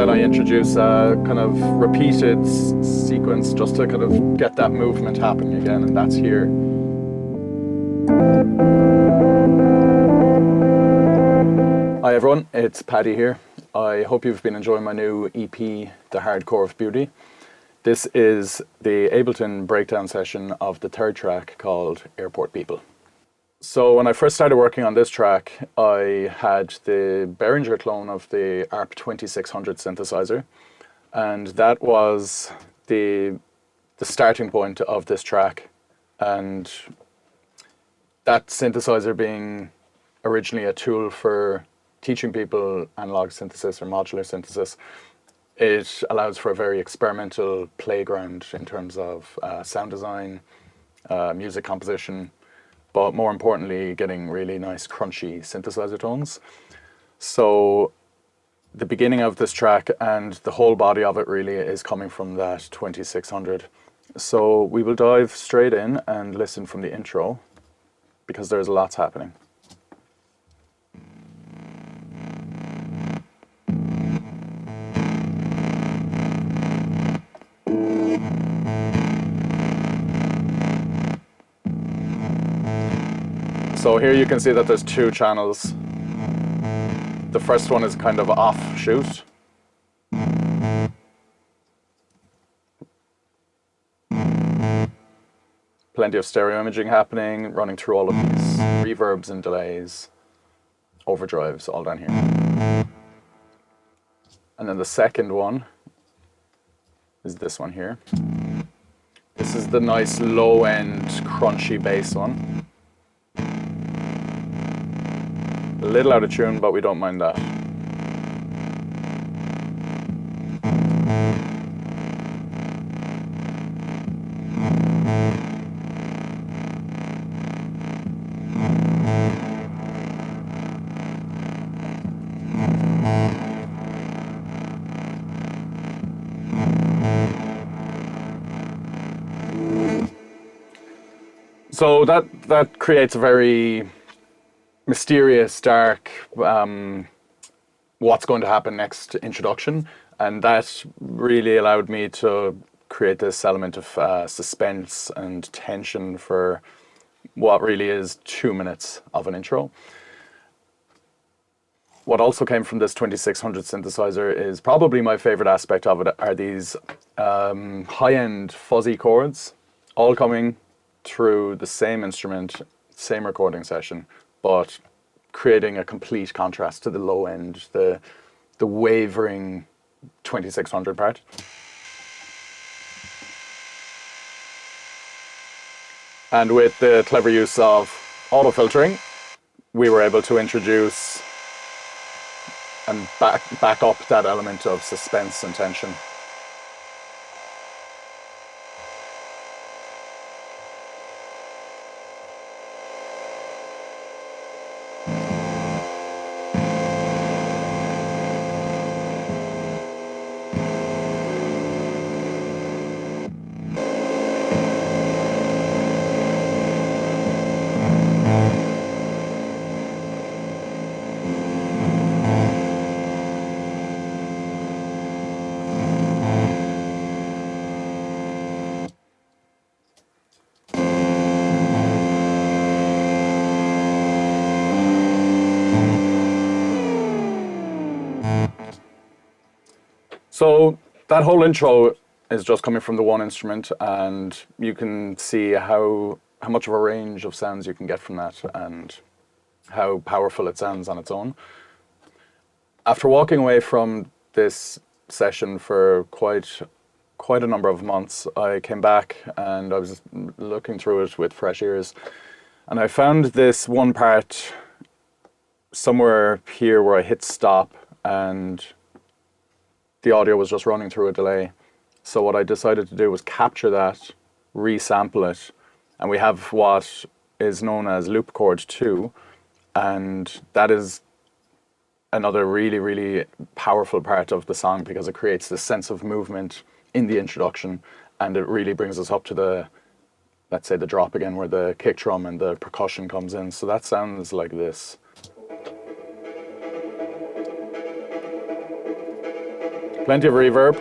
then I introduce a kind of repeated sequence just to kind of get that movement happening again, and that's here. Hi everyone, it's Paddy here. I hope you've been enjoying my new EP, The Hardcore of Beauty. This is the Ableton breakdown session of the third track called Airport People. So when I first started working on this track, I had the Behringer clone of the ARP 2600 synthesizer, and that was the starting point of this track. And that synthesizer being originally a tool for teaching people analog synthesis or modular synthesis, it allows for a very experimental playground in terms of sound design, music composition, but more importantly, getting really nice crunchy synthesizer tones. So the beginning of this track and the whole body of it really is coming from that 2600. So we will dive straight in and listen from the intro, because there's lots happening. So here you can see that there's two channels. The first one is kind of offshoot. Plenty of stereo imaging happening, running through all of these reverbs and delays, overdrives, all down here. And then the second one is this one here. This is the nice low-end crunchy bass one. A little out of tune, but we don't mind that. So that creates a very mysterious, dark, what's going to happen next introduction, and that really allowed me to create this element of suspense and tension for what really is 2 minutes of an intro. What also came from this 2600 synthesizer is probably my favorite aspect of it, are these high-end fuzzy chords, all coming through the same instrument, same recording session, but creating a complete contrast to the low end, the wavering 2600 part. And with the clever use of auto filtering, we were able to introduce and back up that element of suspense and tension. So that whole intro is just coming from the one instrument, and you can see how much of a range of sounds you can get from that and how powerful it sounds on its own. After walking away from this session for quite a number of months, I came back and I was looking through it with fresh ears, and I found this one part somewhere here where I hit stop and the audio was just running through a delay. So what I decided to do was capture that, resample it, and we have what is known as loop chord 2, and that is another really, really powerful part of the song because it creates this sense of movement in the introduction, and it really brings us up to the, let's say, the drop again where the kick drum and the percussion comes in. So that sounds like this. Plenty of reverb.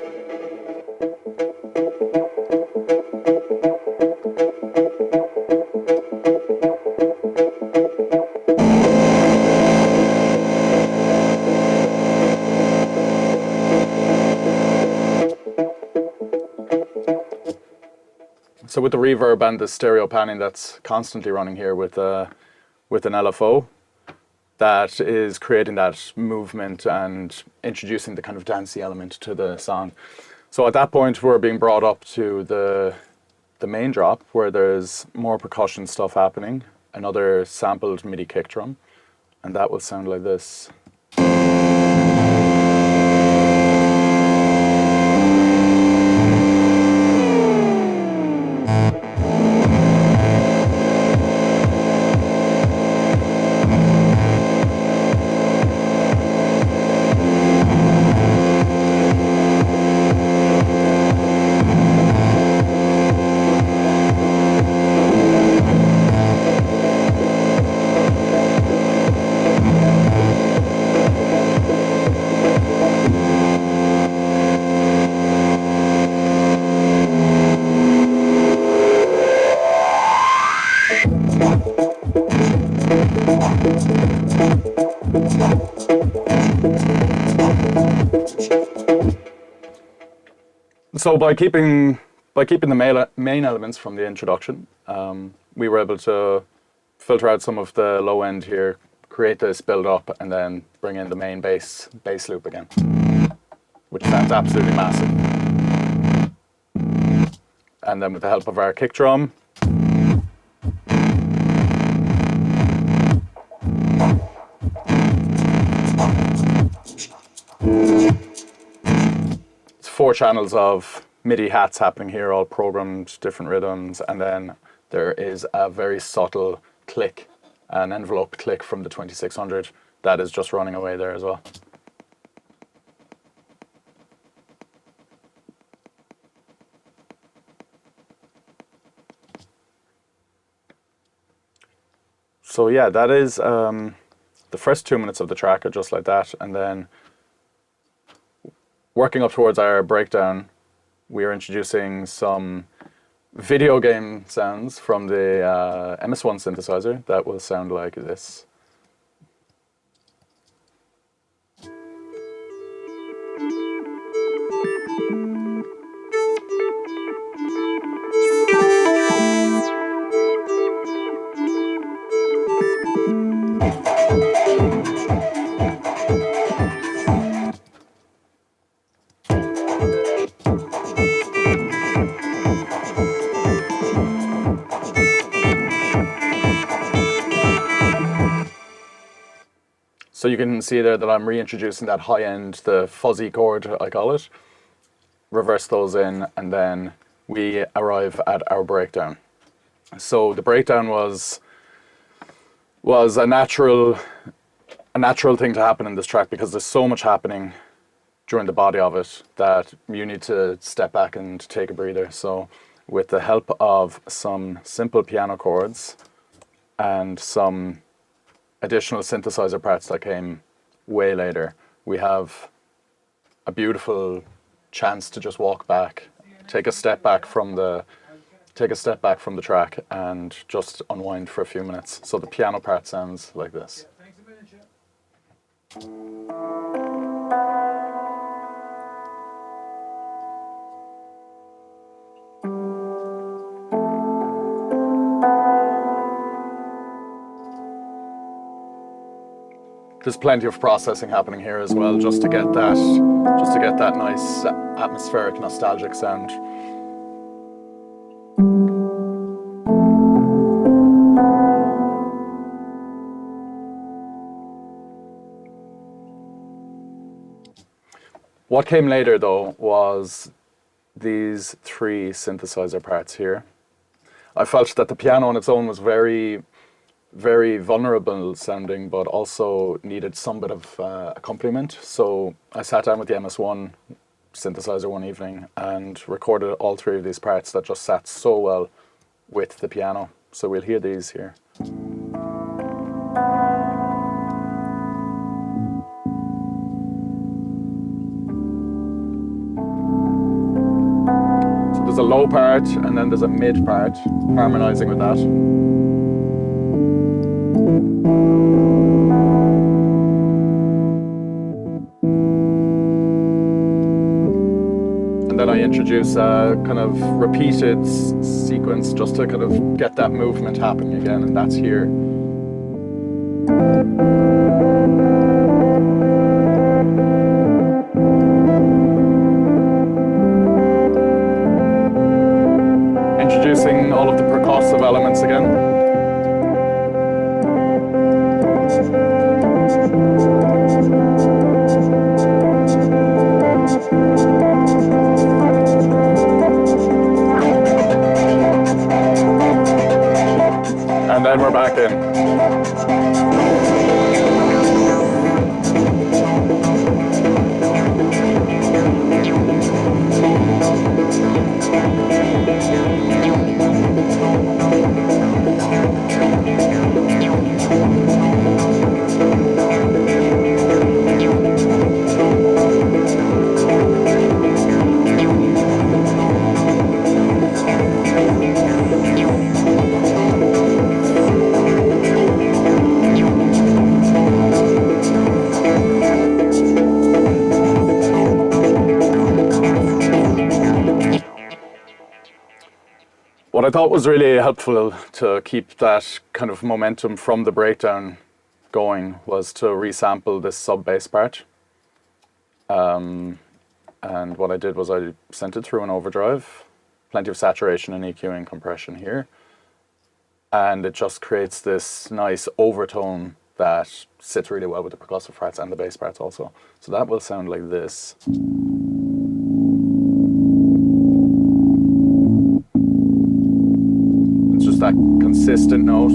So with the reverb and the stereo panning that's constantly running here with an LFO, that is creating that movement and introducing the kind of dancey element to the song. So at that point, we're being brought up to the main drop where there's more percussion stuff happening, another sampled MIDI kick drum, and that will sound like this. So by keeping the main elements from the introduction, we were able to filter out some of the low end here, create this build up, and then bring in the main bass loop again, which sounds absolutely massive. And then with the help of our kick drum, it's 4 channels of MIDI hats happening here, all programmed, different rhythms, and then there is a very subtle click, an envelope click from the 2600 that is just running away there as well. So yeah, that is the first 2 minutes of the track are just like that, and then working up towards our breakdown, we are introducing some video game sounds from the MS-1 synthesizer that will sound like this. So you can see there that I'm reintroducing that high end, the fuzzy chord, I call it. Reverse those in, and then we arrive at our breakdown. So the breakdown was a natural thing to happen in this track because there's so much happening during the body of it that you need to step back and take a breather. So with the help of some simple piano chords and some additional synthesizer parts that came way later, we have a beautiful chance to just walk back, take a step back from the track and just unwind for a few minutes. So the piano part sounds like this. There's plenty of processing happening here as well, just to get that nice atmospheric, nostalgic sound. What came later though was these 3 synthesizer parts here. I felt that the piano on its own was very vulnerable sounding, but also needed some bit of accompaniment. So I sat down with the MS-1 synthesizer one evening and recorded all 3 of these parts that just sat so well with the piano. So we'll hear these here. there's a low part and then there's a mid part, harmonizing with that. And then I introduce a kind of repeated sequence just to kind of get that movement happening again, and that's here. Introducing all of the percussive elements again. And then we're back in. What I thought was really helpful to keep that kind of momentum from the breakdown going was to resample this sub-bass part. And what I did was I sent it through an overdrive, plenty of saturation and EQ and compression here. And it just creates this nice overtone that sits really well with the percussive parts and the bass parts also. So that will sound like this. It's just that consistent note.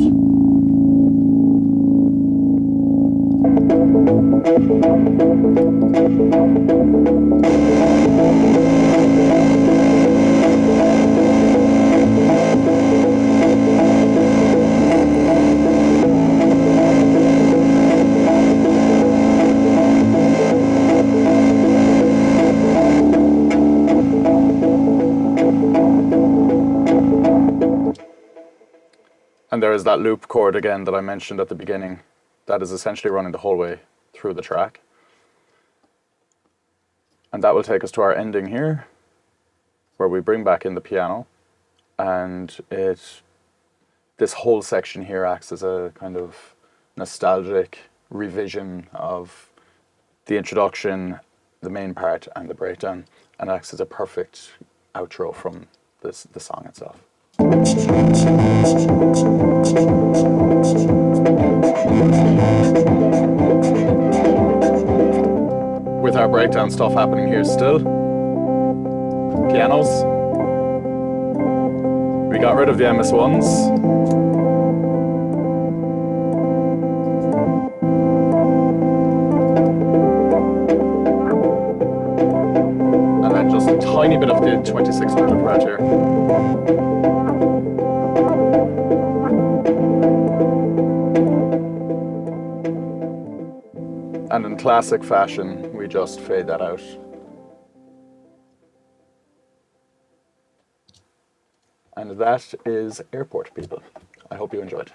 And there is that loop chord again that I mentioned at the beginning. That is essentially running the whole way through the track. And that will take us to our ending here, where we bring back in the piano. And this whole section here acts as a kind of nostalgic revision of the introduction, the main part, and the breakdown, and acts as a perfect outro from the song itself. With our breakdown stuff happening here still. Pianos. We got rid of the MS1s. And then just a tiny bit of the 2600 right here. And in classic fashion, we just fade that out. And that is Airport, people. I hope you enjoyed.